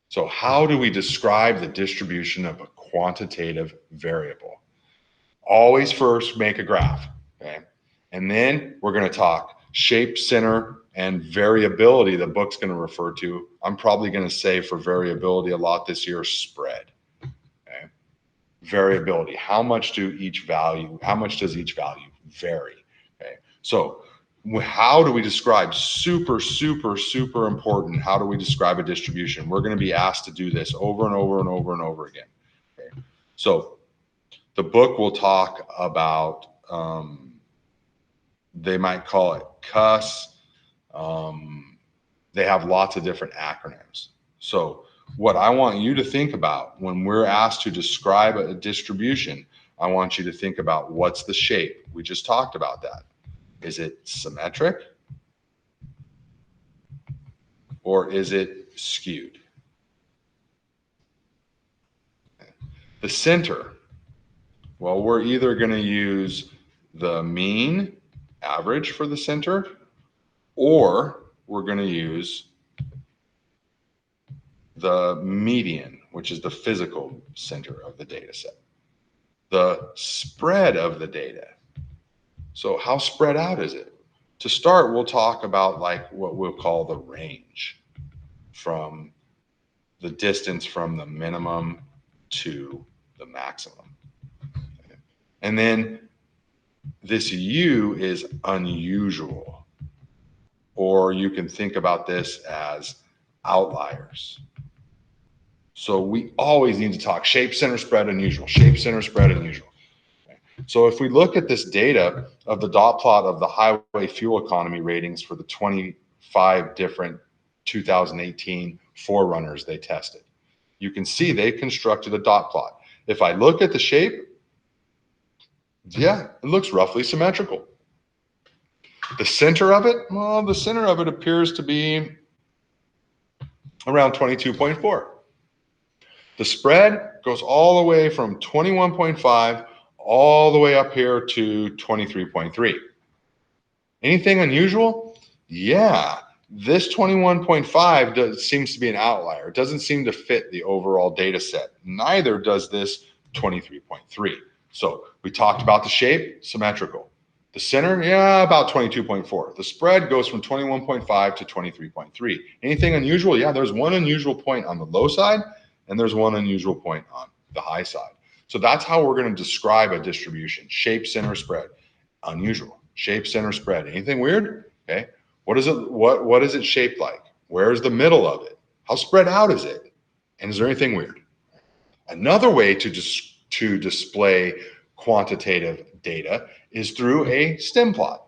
So how do we describe the distribution of a quantitative variable? Always first make a graph, okay? And then we're going to talk shape, center, and variability the book's going to refer to. I'm probably going to say for variability a lot this year, spread, okay? Variability, how much does each value vary, okay? So how do we describe, super, super, super important, how do we describe a distribution? We're going to be asked to do this over and over and over and over again, okay? So the book will talk about, they might call it CUS. They have lots of different acronyms. So what I want you to think about when we're asked to describe a distribution, I want you to think about what's the shape. We just talked about that. Is it symmetric or is it skewed? The center, well, we're either going to use the mean average for the center, or we're going to use the median, which is the physical center of the data set. The spread of the data. So how spread out is it? To start, we'll talk about like what we'll call the range, from the distance from the minimum to the maximum. And then this U is unusual, or you can think about this as outliers. So we always need to talk shape, center, spread, unusual, shape, center, spread, unusual. So if we look at this data of the dot plot of the highway fuel economy ratings for the 25 different 2018 4Runners they tested, you can see they constructed a dot plot. If I look at the shape, yeah, it looks roughly symmetrical. The center of it, well, the center of it appears to be around 22.4. The spread goes all the way from 21.5 all the way up here to 23.3. Anything unusual? Yeah, this 21.5 seems to be an outlier. It doesn't seem to fit the overall data set. Neither does this 23.3. So we talked about the shape, symmetrical. The center, yeah, about 22.4. The spread goes from 21.5 to 23.3. Anything unusual? Yeah, there's one unusual point on the low side, and there's one unusual point on the high side. So that's how we're going to describe a distribution: shape, center, spread. Unusual, shape, center, spread. Anything weird? Okay. What is it? What is it shaped like? Where's the middle of it? How spread out is it? And is there anything weird? Another way to display quantitative data is through a stem plot.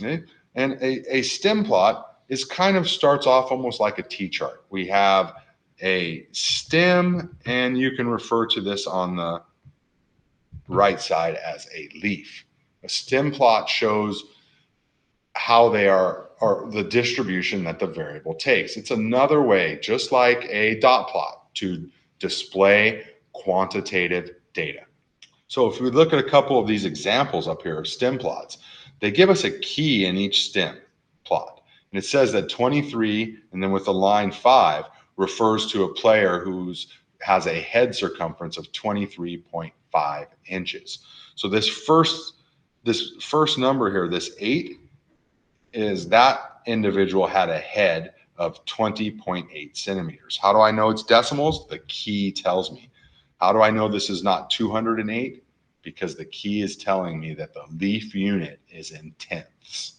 Okay? And a stem plot is kind of starts off almost like a T-chart. We have a stem, and you can refer to this on the right side as a leaf. A stem plot shows how they are, or the distribution that the variable takes. It's another way, just like a dot plot, to display quantitative data. So if we look at a couple of these examples up here of stem plots, they give us a key in each stem plot. And it says that 23, and then with the line 5, refers to a player who has a head circumference of 23.5 inches. So this first number here, this 8, is that individual had a head of 20.8 centimeters. How do I know it's decimals? The key tells me. How do I know this is not 208? Because the key is telling me that the leaf unit is in tenths.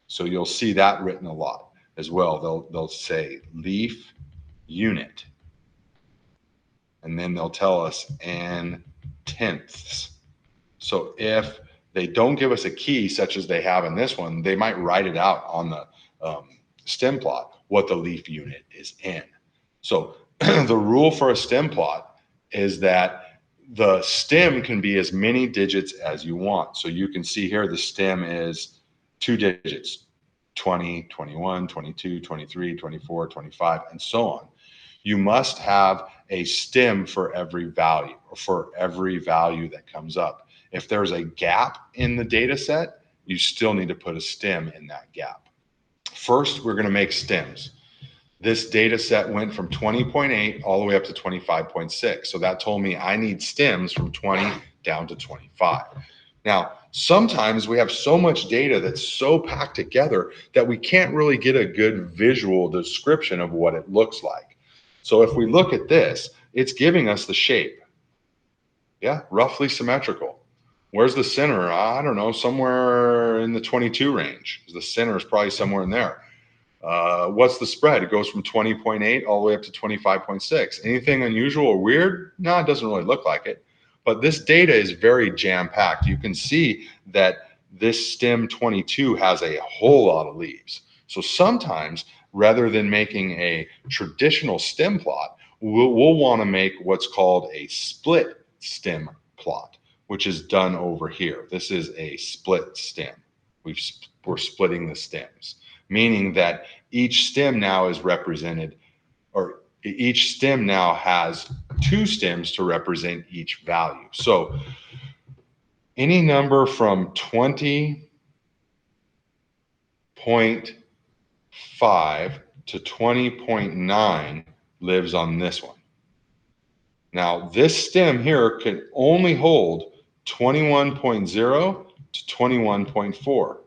So you'll see that written a lot as well. They'll say leaf unit, and then they'll tell us in tenths. So if they don't give us a key, such as they have in this one, they might write it out on the stem plot what the leaf unit is in. So the rule for a stem plot is that the stem can be as many digits as you want. So you can see here the stem is 2 digits: 20, 21, 22, 23, 24, 25, and so on. You must have a stem for every value, or for every value that comes up. If there's a gap in the data set, you still need to put a stem in that gap. First, we're going to make stems. this data set went from 20.8 all the way up to 25.6. So that told me I need stems from 20 down to 25. Now, sometimes we have so much data that's so packed together that we can't really get a good visual description of what it looks like. So if we look at this, it's giving us the shape. Yeah, roughly symmetrical. Where's the center? I don't know, somewhere in the 22 range. The center is probably somewhere in there. What's the spread? It goes from 20.8 all the way up to 25.6. Anything unusual or weird? No, it doesn't really look like it. But this data is very jam-packed. You can see that this stem 22 has a whole lot of leaves. So sometimes, rather than making a traditional stem plot, we'll want to make what's called a split stem plot, which is done over here. This is a split stem. We're splitting the stems, meaning that each stem now is represented, or each stem now has two stems to represent each value. So any number from 20.5 to 20.9 lives on this one. Now, this stem here can only hold 21.0 to 21.4.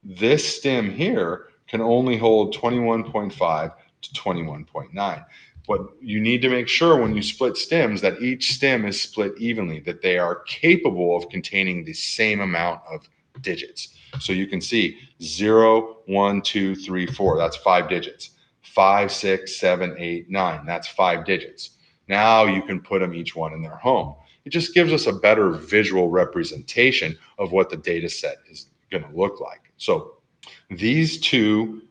This stem here can only hold 21.5 to 21.9. But you need to make sure when you split stems that each stem is split evenly, that they are capable of containing the same amount of digits. So you can see 0, 1, 2, 3, 4, that's 5 digits. 5, 6, 7, 8, 9, that's 5 digits. Now you can put them each one in their home. It just gives us a better visual representation of what the data set is going to look like. So these two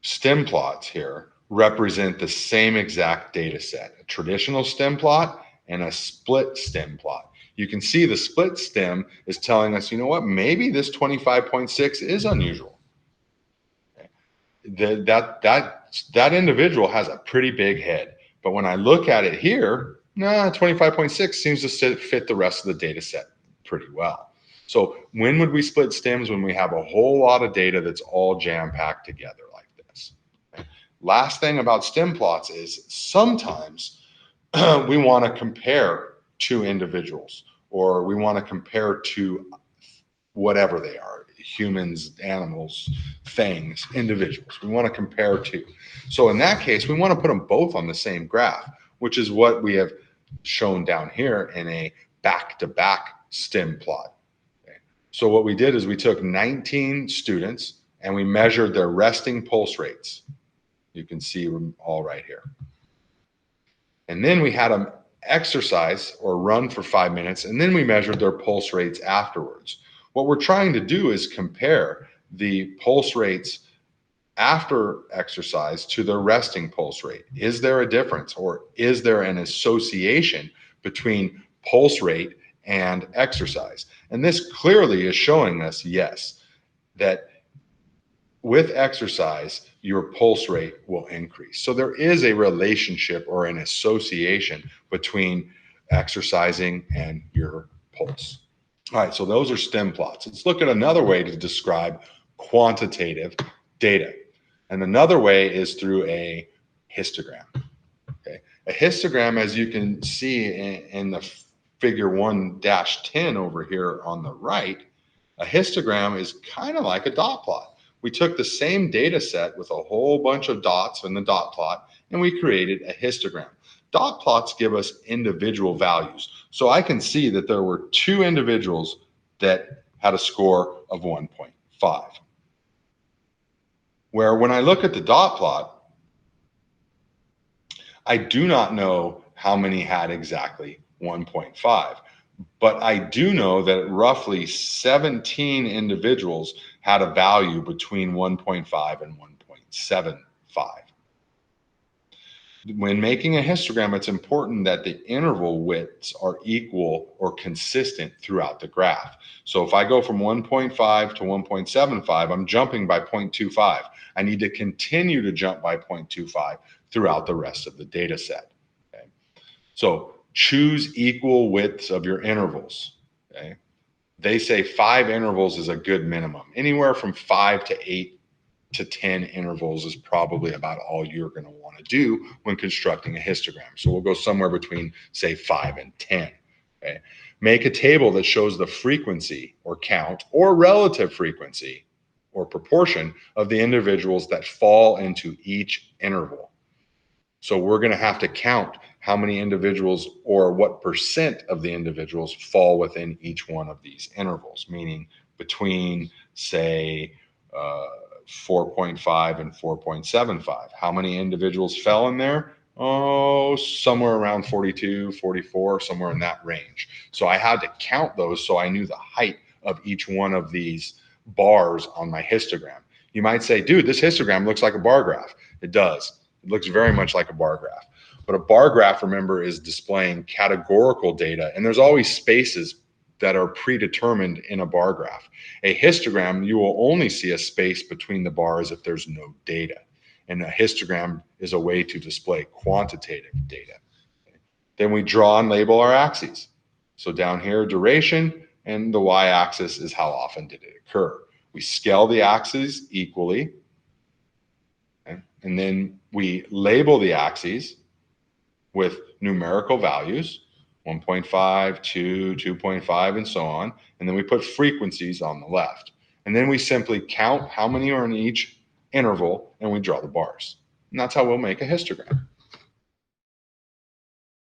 stem plots here represent the same exact data set, a traditional stem plot and a split stem plot. You can see the split stem is telling us, you know what, maybe this 25.6 is unusual. Okay. That individual has a pretty big head. But when I look at it here, 25.6 seems to fit the rest of the data set pretty well. So when would we split stems? When we have a whole lot of data that's all jam-packed together like this. Okay. Last thing about stem plots is sometimes we want to compare two individuals, or we want to compare to whatever they are, humans, animals, things, individuals. We want to compare to. So in that case, we want to put them both on the same graph, which is what we have shown down here in a back-to-back stem plot. Okay. So what we did is we took 19 students and we measured their resting pulse rates. You can see them all right here. And then we had them exercise or run for 5 minutes, and then we measured their pulse rates afterwards. What we're trying to do is compare the pulse rates after exercise to their resting pulse rate. Is there a difference, or is there an association between pulse rate and exercise? And this clearly is showing us, yes, that with exercise, your pulse rate will increase. So there is a relationship or an association between exercising and your pulse. All right, so those are stem plots. Let's look at another way to describe quantitative data. And another way is through a histogram. Okay, a histogram, as you can see in the figure 1-10 over here on the right, a histogram is kind of like a dot plot. We took the same data set with a whole bunch of dots in the dot plot, and we created a histogram. Dot plots give us individual values. So I can see that there were two individuals that had a score of 1.5. Where when I look at the dot plot, I do not know how many had exactly 1.5. But I do know that roughly 17 individuals had a value between 1.5 and 1.75. When making a histogram, it's important that the interval widths are equal or consistent throughout the graph. So if I go from 1.5 to 1.75, I'm jumping by 0.25. I need to continue to jump by 0.25 throughout the rest of the data set. Okay? So choose equal widths of your intervals. Okay? They say 5 intervals is a good minimum. Anywhere from 5 to 8 to 10 intervals is probably about all you're going to want to do when constructing a histogram. So we'll go somewhere between, say, 5 and 10. Okay. Make a table that shows the frequency or count or relative frequency or proportion of the individuals that fall into each interval. So we're going to have to count how many individuals or what percent of the individuals fall within each one of these intervals, meaning between, say, 4.5 and 4.75. How many individuals fell in there? Oh, somewhere around 42, 44, somewhere in that range. So I had to count those so I knew the height of each one of these bars on my histogram. You might say, dude, this histogram looks like a bar graph. It does. It looks very much like a bar graph. But a bar graph, remember, is displaying categorical data, and there's always spaces that are predetermined in a bar graph. A histogram, you will only see a space between the bars if there's no data. And a histogram is a way to display quantitative data. Then we draw and label our axes. So down here, duration, and the y-axis is how often did it occur. We scale the axes equally, okay? And then we label the axes with numerical values, 1.5, 2, 2.5, and so on. And then we put frequencies on the left. And then we simply count how many are in each interval, and we draw the bars. And that's how we'll make a histogram.